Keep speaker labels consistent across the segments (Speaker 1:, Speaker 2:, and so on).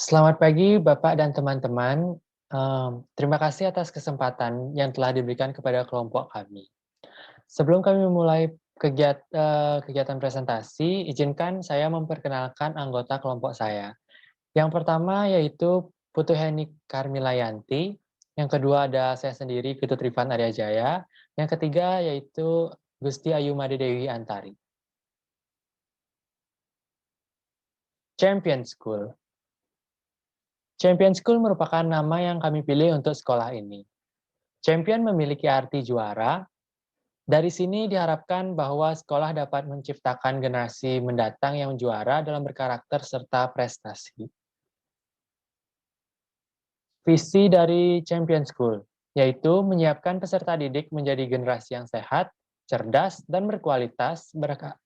Speaker 1: Selamat pagi Bapak dan teman-teman. Terima kasih atas kesempatan yang telah diberikan kepada kelompok kami. Sebelum kami memulai kegiatan presentasi, izinkan saya memperkenalkan anggota kelompok saya. Yang pertama yaitu Putu Heni Karmilayanti, yang kedua ada saya sendiri Ketut Rifan Aryajaya, yang ketiga yaitu Gusti Ayu Made Dewi Antari. Champion School. Champion School merupakan nama yang kami pilih untuk sekolah ini. Champion memiliki arti juara. Dari sini diharapkan bahwa sekolah dapat menciptakan generasi mendatang yang juara dalam berkarakter serta prestasi. Visi dari Champion School, yaitu menyiapkan peserta didik menjadi generasi yang sehat, cerdas, dan berkualitas,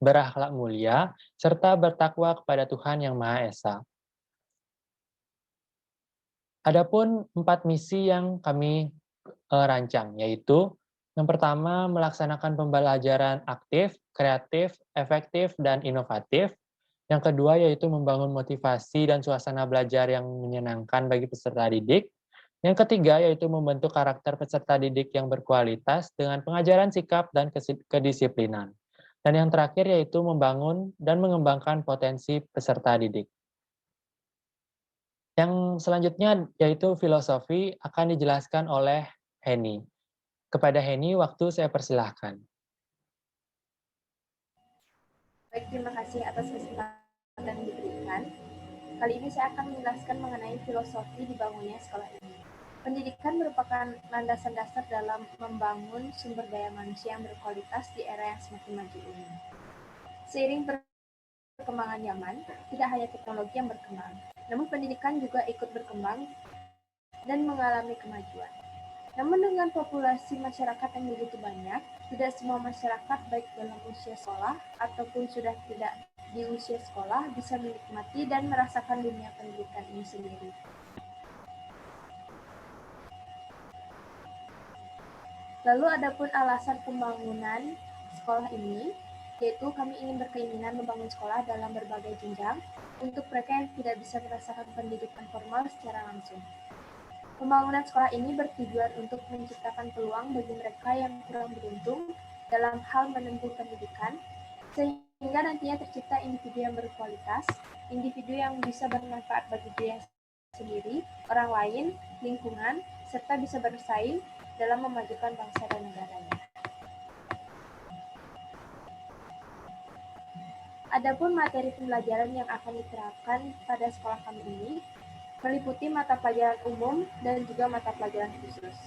Speaker 1: berakhlak mulia, serta bertakwa kepada Tuhan Yang Maha Esa. Adapun 4 misi yang kami rancang, yaitu yang pertama, melaksanakan pembelajaran aktif, kreatif, efektif, dan inovatif. Yang kedua, yaitu membangun motivasi dan suasana belajar yang menyenangkan bagi peserta didik. Yang ketiga, yaitu membentuk karakter peserta didik yang berkualitas dengan pengajaran sikap dan kedisiplinan. Dan yang terakhir, yaitu membangun dan mengembangkan potensi peserta didik. Yang selanjutnya, yaitu filosofi, akan dijelaskan oleh Heni. Kepada Heni, waktu saya persilahkan.
Speaker 2: Baik, terima kasih atas kesempatan yang diberikan. Kali ini saya akan menjelaskan mengenai filosofi dibangunnya sekolah ini. Pendidikan merupakan landasan dasar dalam membangun sumber daya manusia yang berkualitas di era yang semakin maju ini. Seiring perkembangan zaman, tidak hanya teknologi yang berkembang, namun pendidikan juga ikut berkembang dan mengalami kemajuan. Namun dengan populasi masyarakat yang begitu banyak, tidak semua masyarakat baik dalam usia sekolah ataupun sudah tidak di usia sekolah bisa menikmati dan merasakan dunia pendidikan ini sendiri. Lalu adapun alasan pembangunan sekolah ini, yaitu kami ingin berkeinginan membangun sekolah dalam berbagai jenjang untuk mereka yang tidak bisa merasakan pendidikan formal secara langsung. Pembangunan sekolah ini bertujuan untuk menciptakan peluang bagi mereka yang kurang beruntung dalam hal menempuh pendidikan, sehingga nantinya tercipta individu yang berkualitas, individu yang bisa bermanfaat bagi diri sendiri, orang lain, lingkungan, serta bisa bersaing dalam memajukan bangsa dan negaranya. Adapun materi pembelajaran yang akan diterapkan pada sekolah kami ini meliputi mata pelajaran umum dan juga mata pelajaran khusus.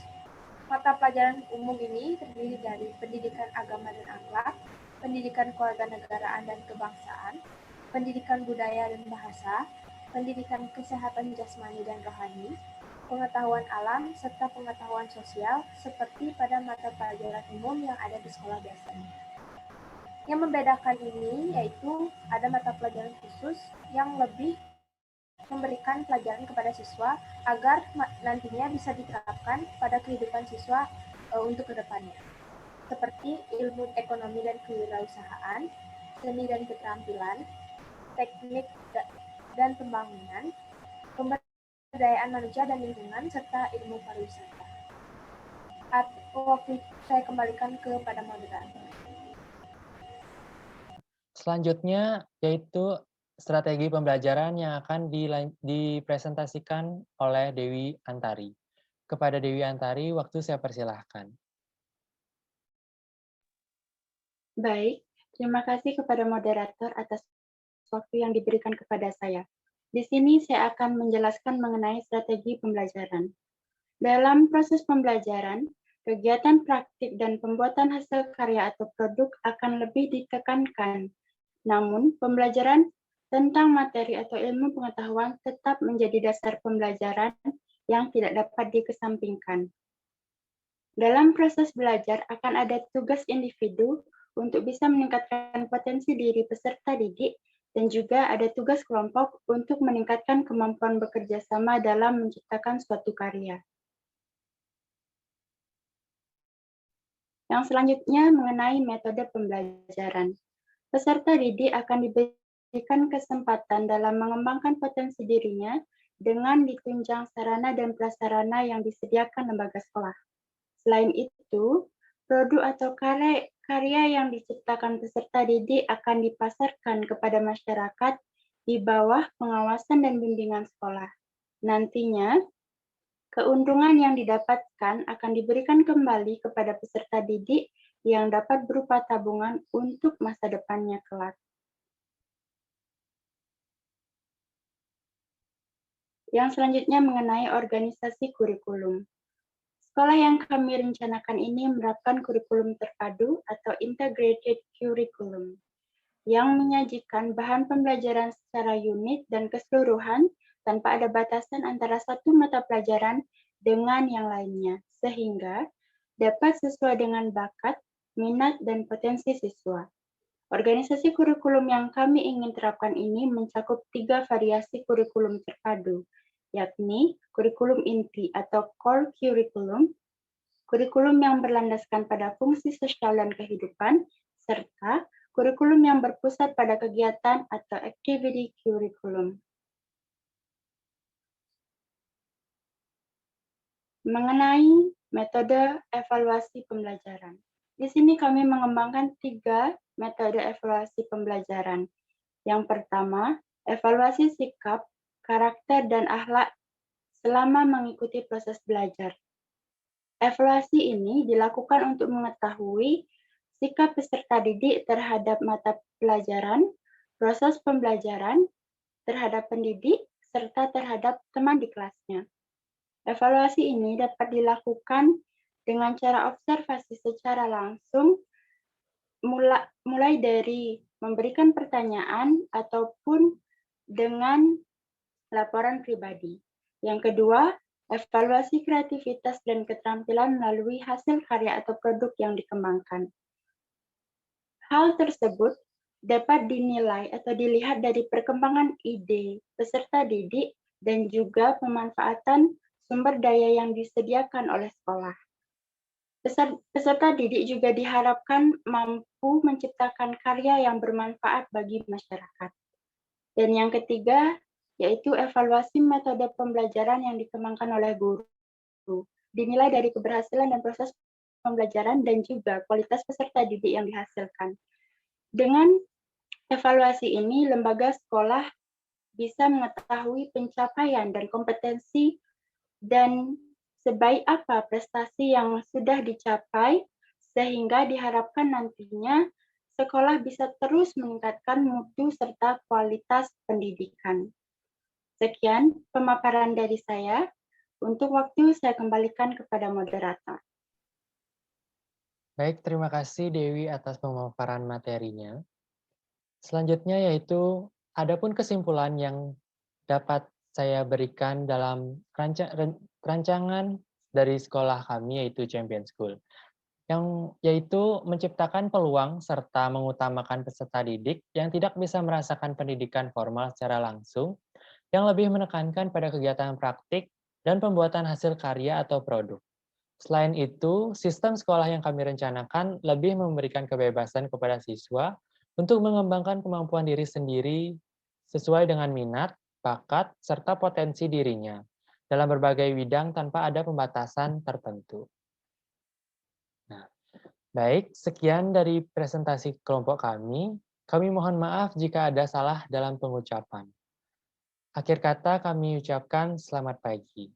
Speaker 2: Mata pelajaran umum ini terdiri dari pendidikan agama dan akhlak, pendidikan kewarganegaraan dan kebangsaan, pendidikan budaya dan bahasa, pendidikan kesehatan jasmani dan rohani, pengetahuan alam, serta pengetahuan sosial seperti pada mata pelajaran umum yang ada di sekolah biasanya. Yang membedakan ini yaitu ada mata pelajaran khusus yang lebih memberikan pelajaran kepada siswa agar nantinya bisa diterapkan pada kehidupan siswa untuk kedepannya. Seperti ilmu ekonomi dan kewirausahaan, seni dan keterampilan, teknik dan pembangunan, pemberdayaan manusia dan lingkungan, serta ilmu pariwisata. Waktu saya kembalikan kepada moderator.
Speaker 1: Selanjutnya yaitu strategi pembelajaran yang akan dipresentasikan oleh Dewi Antari. Kepada Dewi Antari, waktu saya persilahkan.
Speaker 3: Baik, terima kasih kepada moderator atas waktu yang diberikan kepada saya. Di sini saya akan menjelaskan mengenai strategi pembelajaran. Dalam proses pembelajaran, kegiatan praktik dan pembuatan hasil karya atau produk akan lebih ditekankan. Namun, pembelajaran tentang materi atau ilmu pengetahuan tetap menjadi dasar pembelajaran yang tidak dapat dikesampingkan. Dalam proses belajar akan ada tugas individu untuk bisa meningkatkan potensi diri peserta didik dan juga ada tugas kelompok untuk meningkatkan kemampuan bekerja sama dalam menciptakan suatu karya. Yang selanjutnya mengenai metode pembelajaran. Peserta didik akan diberikan kesempatan dalam mengembangkan potensi dirinya dengan ditunjang sarana dan prasarana yang disediakan lembaga sekolah. Selain itu, produk atau karya yang diciptakan peserta didik akan dipasarkan kepada masyarakat di bawah pengawasan dan bimbingan sekolah. Nantinya, keuntungan yang didapatkan akan diberikan kembali kepada peserta didik yang dapat berupa tabungan untuk masa depannya kelak. Yang selanjutnya mengenai organisasi kurikulum. Sekolah yang kami rencanakan ini menerapkan kurikulum terpadu atau integrated curriculum yang menyajikan bahan pembelajaran secara unit dan keseluruhan tanpa ada batasan antara satu mata pelajaran dengan yang lainnya, sehingga dapat sesuai dengan bakat, minat, dan potensi siswa. Organisasi kurikulum yang kami ingin terapkan ini mencakup 3 variasi kurikulum terpadu, yakni kurikulum inti atau core curriculum, kurikulum yang berlandaskan pada fungsi sosial dan kehidupan, serta kurikulum yang berpusat pada kegiatan atau activity curriculum. Mengenai metode evaluasi pembelajaran. Di sini kami mengembangkan 3 metode evaluasi pembelajaran. Yang pertama, evaluasi sikap, karakter, dan akhlak selama mengikuti proses belajar. Evaluasi ini dilakukan untuk mengetahui sikap peserta didik terhadap mata pelajaran, proses pembelajaran, terhadap pendidik, serta terhadap teman di kelasnya. Evaluasi ini dapat dilakukan dengan cara observasi secara langsung, mulai dari memberikan pertanyaan ataupun dengan laporan pribadi. Yang kedua, evaluasi kreativitas dan keterampilan melalui hasil karya atau produk yang dikembangkan. Hal tersebut dapat dinilai atau dilihat dari perkembangan ide peserta didik dan juga pemanfaatan sumber daya yang disediakan oleh sekolah. Peserta didik juga diharapkan mampu menciptakan karya yang bermanfaat bagi masyarakat. Dan yang ketiga, yaitu evaluasi metode pembelajaran yang dikembangkan oleh guru. Dinilai dari keberhasilan dan proses pembelajaran dan juga kualitas peserta didik yang dihasilkan. Dengan evaluasi ini, lembaga sekolah bisa mengetahui pencapaian dan kompetensi dan sebaik apa prestasi yang sudah dicapai, sehingga diharapkan nantinya sekolah bisa terus meningkatkan mutu serta kualitas pendidikan. Sekian pemaparan dari saya. Untuk waktu saya kembalikan kepada moderator.
Speaker 1: Baik, terima kasih Dewi atas pemaparan materinya. Selanjutnya yaitu, adapun kesimpulan yang dapat saya berikan dalam rancangan dari sekolah kami yaitu Champion School, yaitu menciptakan peluang serta mengutamakan peserta didik yang tidak bisa merasakan pendidikan formal secara langsung, yang lebih menekankan pada kegiatan praktik dan pembuatan hasil karya atau produk. Selain itu, sistem sekolah yang kami rencanakan lebih memberikan kebebasan kepada siswa untuk mengembangkan kemampuan diri sendiri sesuai dengan minat, bakat, serta potensi dirinya dalam berbagai bidang tanpa ada pembatasan tertentu. Nah, baik, sekian dari presentasi kelompok kami. Kami mohon maaf jika ada salah dalam pengucapan. Akhir kata kami ucapkan selamat pagi.